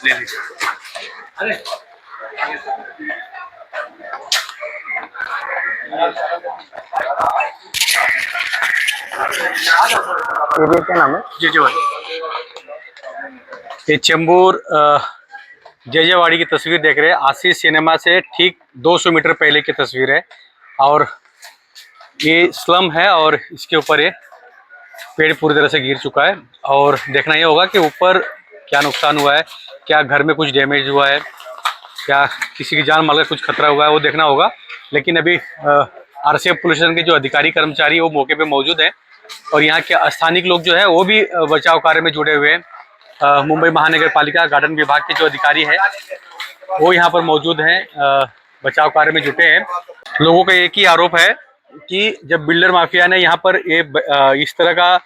ले लीजिए। अरे एरिया क्या नाम है? जेजेवाड़ी। ये चेंबूर जेजेवाड़ी की तस्वीर देख रहे हैं। आशीष सिनेमा से ठीक 200 मीटर पहले की तस्वीर है और ये स्लम है और इसके ऊपर ये पेड़ पूरी तरह से गिर चुका है और देखना ये होगा कि ऊपर क्या नुकसान हुआ है, क्या घर में कुछ डैमेज हुआ है, क्या किसी की जान माल का कुछ खतरा हुआ है, वो देखना होगा। लेकिन अभी आरसीएफ पुलिस स्टेशन के जो अधिकारी कर्मचारी वो मौके पे मौजूद हैं और यहाँ के स्थानिक लोग जो है वो भी बचाव कार्य में जुड़े हुए हैं। मुंबई महानगर पालिका गार्डन विभाग के जो अधिकारी हैं वो यहाँ पर मौजूद हैं, बचाव कार्य में जुटे हैं। लोगों का एक ही आरोप है कि जब बिल्डर माफिया ने यहाँ पर ये इस तरह का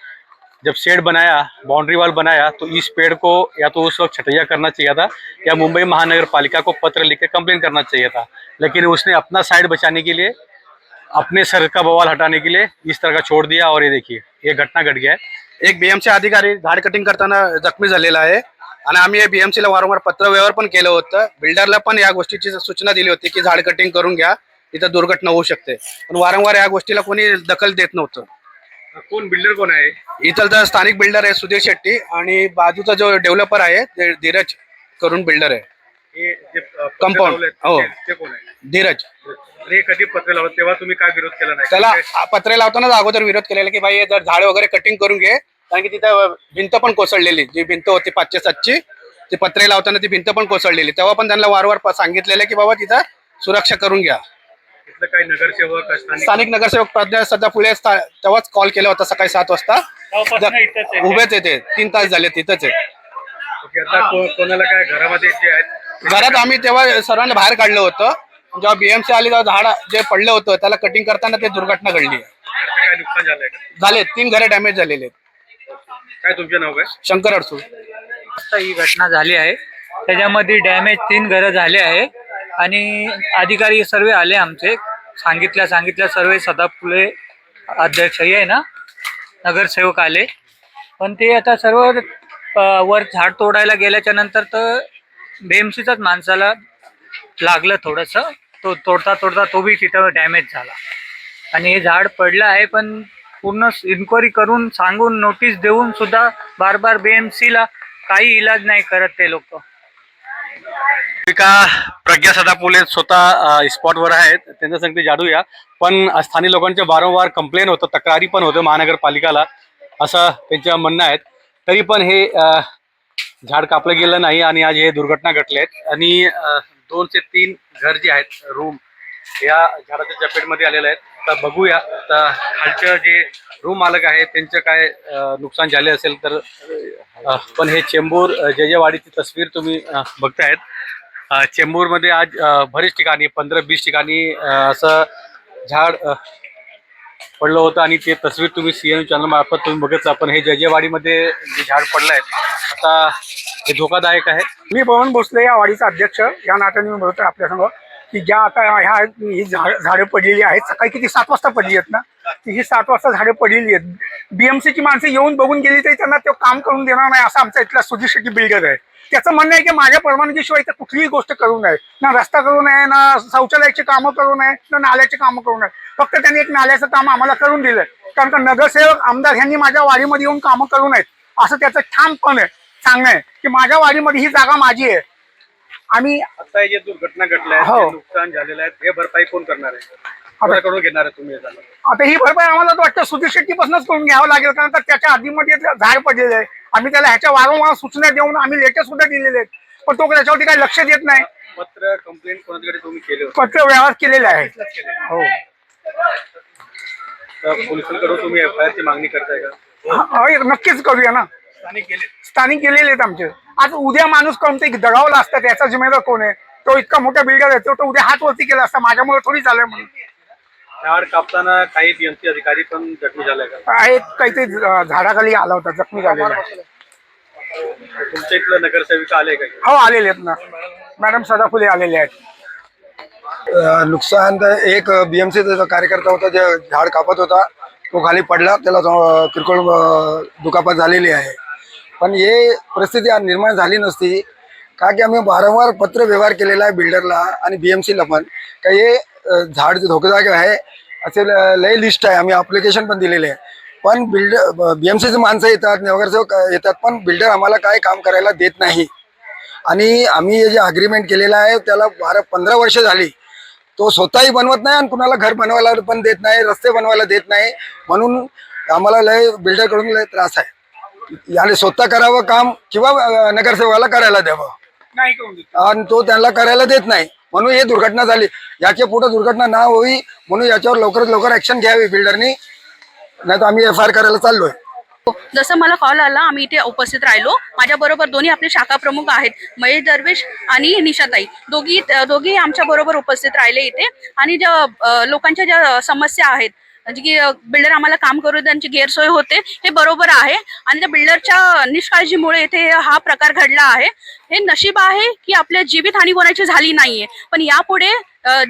जब शेड बनाया, बाउंड्री वॉल बनाया, तो इस पेड़ को या तो उस वक्त छटैया करना चाहिए था या मुंबई महानगर पालिका को पत्र लिख के कंप्लेन करना चाहिए था। लेकिन उसने अपना साइड बचाने के लिए, अपने सर का बवाल हटाने के लिए इस तरह का छोड़ दिया और ये देखिए ये घटना घट गया है। एक बीएमसी अधिकारी झाड कटिंग करताना जखमी झालेला आहे आणि आम्ही बीएमसीला वारंवार पत्रव्यवहार पण केलं होतं। बिल्डरला पण या गोष्टीची सूचना दिली होती की झाड कटिंग करून घ्या, इथं दुर्घटना होऊ शकते, पण वारंवार या गोष्टीला कोणी दखल देत नव्हतं। कोण बिल्डर कोण आहे? इथलचा स्थानिक बिल्डर आहे सुधीर शेट्टी आणि बाजूचा जो डेव्हलपर आहे ते धीरज करून बिल्डर आहे। हे जे कंपाऊंड हो ते कोण आहे? धीरज। अरे कधी पत्र लावलं तेव्हा तुम्ही काय विरोध केला नाही? त्याला पत्रे लावतानाच अगोदर विरोध केलेला की भाई जर झाड वगैरे कटिंग करून घे, कारण की तिथं भिंत पण कोसळलेली, जी भिंत होती 5 7ची ती पत्रे लावताना ती भिंत पण कोसळलेली। तेव्हा पण त्यांना वारंवार सांगितलेलं की बाबा तिथं सुरक्षा करून घ्या। इथलं काही नगरसेवक स्थानिक नगरसेवक प्रज्ञा सध्या फुले तेव्हाच कॉल केला होता सकाळी 7 वाजता। उभेच येते 3 तास झाले तिथंच आहे। आता कोणाला काय घरामध्ये जे आहेत घरात आम्ही तेव्हा सर्वांना बाहेर काढलं होतं। जेव्हा बीएमसी आली तेव्हा झाड जे पडलं होतं त्याला कटिंग करताना ते दुर्घटना घडली आहे। काय नुकसान झालंय का? झाले 3 घरे डॅमेज झालेले आहेत। काय तुमचं नाव काय? शंकर अडसूळ। ही घटना झाली आहे, त्याच्यामध्ये डॅमेज 3 घरं झाले आहे आणि अधिकारी सर्व आले आमचे, सांगितल्या सर्व सदा फुले अध्यक्ष आहे ना, नगरसेवक आले, पण ते आता सर्व वर झाड तोडायला गेल्याच्या नंतर तर बीएमसीचाच माणसाला लागलं थोडंसं, तो तोडता तो बी तिथं डॅमेज झाला आणि हे झाड पडलं आहे। पण पूर्ण इन्क्वायरी करून सांगून नोटीस देऊन सुद्धा बार बीएमसीला काही इलाज नाही करत ते लोक। प्रज्ञा सदापुले स्वतः स्पॉटवर आहेत, त्यांचं सांगते जाडूया, पण स्थानिक लोकांच्या वारंवार कंप्लेन होतं, तक्रारी पण होतं महानगरपालिकाला, असं त्यांच्या म्हणणं आहेत। तरी पण हे झाड कापलं गेलं नाही आणि आज हे दुर्घटना घडले आहेत आणि 2 ते 3 घर जे आहेत, रूम या झाडाच्या चपेटमध्ये आलेले आहेत। आता बघूया आता खालचं जे रूम मालक आहे त्यांचं काय नुकसान झाले असेल तर। पण हे चेंबूर जेजेवाडीची तस्वीर तुम्ही बघतायत। चेंबूरमध्ये आज बरीच ठिकाणी 15-20 ठिकाणी असं झाड पडलं होतं आणि ते तस्वीर तुम्ही सीएन चॅनल मार्फत तुम्ही बघत। पण हे जेजेवाडीमध्ये जे झाड पडलं आहे आता हे धोकादायक आहे। मी पवन भोसले या वाडीचा अध्यक्ष या नात्याने मी बोलतोय आपल्यासमोर की ज्या आता ह्या ही झाडं पडलेली आहेत, सकाळी किती 7 वाजता पडली आहेत ना, ती ही 7 वाजता झाडं पडलेली आहेत। बीएमसीची माणसं येऊन बघून गेली तरी त्यांना ते काम करून देणार नाही, असं आमचा इथला सुधीर शेट्टी बिल्डर आहे। त्याचं म्हणणं आहे की माझ्या परवानगीशिवाय इथं कुठलीही गोष्ट करू नये, ना रस्ता करू नये, ना शौचालयाची कामं करू नये, ना नाल्याची कामं करू नये। फक्त त्यांनी एक नाल्याचं काम आम्हाला करून दिलंय, कारण का नगरसेवक आमदार यांनी माझ्या वाडीमध्ये येऊन कामं करू नयेत असं त्याचं ठामपणे सांगणं आहे की माझ्या वाडीमध्ये ही जागा माझी आहे। आम्ही आता जे दुर्घटना घडल्या आहेत, हो, नुकसान झालेलं आहे, हे भरपाई कोण करणार आहे? कोणाकडून घेणार आहे तुम्ही? आता ही भरपाई आम्हाला तर वाटतं सुधीर शेट्टीपासूनच करून घ्यावं लागेल, कारण का त्याच्या आधीमध्ये झाड पडलेलं आहे। आम्ही त्याला ह्याच्या वारंवार सूचना देऊन आम्ही लेटर सुद्धा दिलेले आहेत, पण तो त्याच्यावरती काही लक्ष देत नाही। पत्र कंप्लेंट कोणाकडे तुम्ही केले? पत्र व्यवहार केलेले आहे। हो, पोलिसांकडून तुम्ही एफआयआर ची मागणी करताय का? नक्कीच करूया ना। स्थानिक गेलेले आहेत आमचे। आज उद्या माणूस कोणते दगावला असतात याचा जिम्मेदार कोण आहे? तो इतका मोठा बिल्डर आहे, तो उद्या हात वरती केला असता, माझ्यामुळे थोडी झालंय म्हणून। झाड कापताना काही बीएमसी अधिकारी पण जखमी झाले का? एक काहीतरी झाडाखाली आला होता, जखमी झालेला आहे। तुमच्या इथलं नगरसेविका आले का? हो, आलेले आहेत ना, मॅडम सदाफुले आलेले आहेत। नुकसान तर एक बीएमसीचा कार्यकर्ता होता, जे झाड कापत होता, तो खाली पडला, त्याला किरकोळ दुखापत झालेली आहे पण हे परिस्थिती आज निर्माण झाली नसती का की आम्ही वारंवार पत्र व्यवहार केलेला आहे बिल्डरला आणि बीएमसीला पण का हे झाड धोकादायक आहे असे लय लिस्ट आहे, आम्ही अप्लिकेशन पण दिलेले आहे. पण बिल्डर बीएमसीचे माणसं येतात, नगरसेवक येतात, पण बिल्डर आम्हाला काय काम करायला देत नाही. आणि आम्ही हे जे अग्रीमेंट केलेलं आहे त्याला 12-15 वर्ष झाली. तो स्वतःही बनवत नाही आणि कुणाला घर बनवायला पण देत नाही, रस्ते बनवायला देत नाही. म्हणून आम्हाला लय बिल्डरकडून लय त्रास आहे. याने स्वतः करावं काम किंवा नगरसेवकाला करायला द्यावं नाही करून देत. आणि तो त्यांना करायला देत नाही. म्हणून ही दुर्घटना झाली. याच्या पुढे दुर्घटना ना होई म्हणून याच्यावर लवकरात लवकर ऍक्शन घ्यावी बिल्डरनी, नाही तर आम्ही FIR करायला चाललोय. जसं मला कॉल आला, आम्ही इथे उपस्थित राहिलो. माझ्याबरोबर दोन्ही आपले शाखा प्रमुख आहेत, महेश दरवेश आणि निशाताई. दोघी आमच्या बरोबर उपस्थित राहिले इथे. आणि ज्या लोकांच्या ज्या समस्या आहेत, म्हणजे की बिल्डर आम्हाला काम करू त्यांची गैरसोय होते, हे बरोबर आहे. आणि त्या बिल्डरच्या निष्काळजीमुळे इथे हा प्रकार घडला आहे. हे नशीब आहे की आपल्या जीवितहानी कोणाची झाली नाहीये. पण यापुढे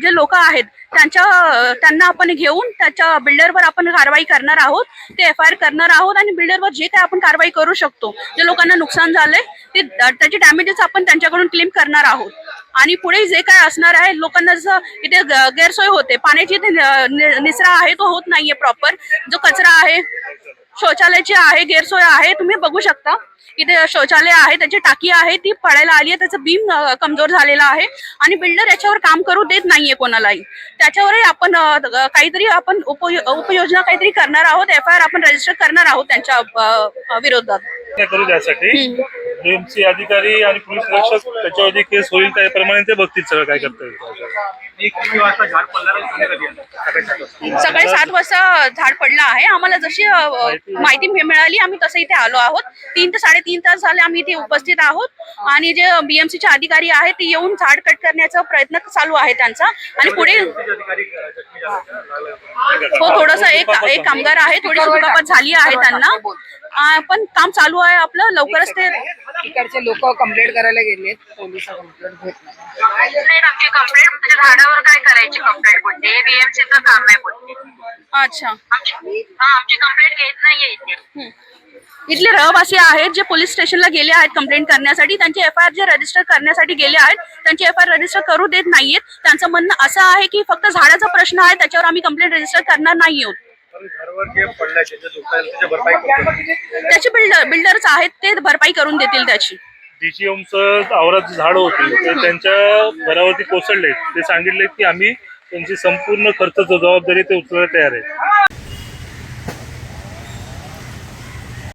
जे लोक आहेत त्यांना आपण घेऊन त्याच्या बिल्डरवर आपण कारवाई करणार आहोत, ते FIR करणार आहोत. आणि बिल्डरवर जे काय आपण कारवाई करू शकतो, जे लोकांना नुकसान झालंय ते त्याचे डॅमेजेस आपण त्यांच्याकडून क्लेम करणार आहोत. आणि पुढे जे काय असणार आहे, लोकांना जसं इथे गैरसोय होते, पाण्याची इथे निचरा आहे तो होत नाहीये प्रॉपर, जो कचरा आहे, शौचालयाची आहे गैरसोय आहे, तुम्ही बघू शकता. इथे शौचालय आहे, त्याची टाकी आहे ती पडायला आली आहे, त्याचं बीम कमजोर झालेला आहे. आणि बिल्डर याच्यावर काम करू देत नाहीये कोणालाही. त्याच्यावरही आपण काहीतरी आपण उपयोजना काहीतरी करणार आहोत, FIR आपण रजिस्टर करणार आहोत त्यांच्या विरोधात. करू त्यासाठी BMC अधिकारी आणि पोलीस निरीक्षक त्याच्यावरती केस होईल त्याप्रमाणे ते बघतील सगळं काय करता येईल. सकाळी 7 वाजता झाड पडलं आहे. आम्हाला जशी माहिती मिळाली आम्ही तसं इथे आलो आहोत. 3 ते 3.5 तास झाले आम्ही इथे उपस्थित आहोत. आणि जे BMCचे अधिकारी आहेत ते येऊन झाड कट करण्याचा प्रयत्न चालू आहे त्यांचा. आणि पुढे हो थोडस एक कामगार आहे, थोडी दुखापत झाली आहे त्यांना, पण काम चालू आहे आपलं. लवकरच ते तिकडचे लोक कंप्लेंट करायला गेलेत, पोलिस कंप्लेंट घेत नाही. आमची कंप्लेंट म्हणजे झाडावर काय करायची कंप्लेंट बोलते, हे BMCचं काम आहे बोलते. अच्छा, आमची कंप्लेंट घेत नाहीये इथे. इथले रहिवासी आहेत जे पोलीस स्टेशनला गेले आहेत कंप्लेंट करण्यासाठी, त्यांची FIR जे रजिस्टर करण्यासाठी गेले आहेत त्यांची FIR रजिस्टर करू देत नाहीयेत. त्यांचं म्हणणं असं आहे की फक्त झाडाचा प्रश्न आहे, त्याच्यावर आम्ही कंप्लेंट रजिस्टर करणार नाही आहोत. त्याची बिल्डरच आहेत, ते भरपाई करून देतील त्याची. DCMचं आवरात झाड होती ते त्यांच्या घरावरती कोसळले. ते सांगितले की आम्ही त्यांची संपूर्ण खर्च जबाबदारी ते उचलायला तयार आहे.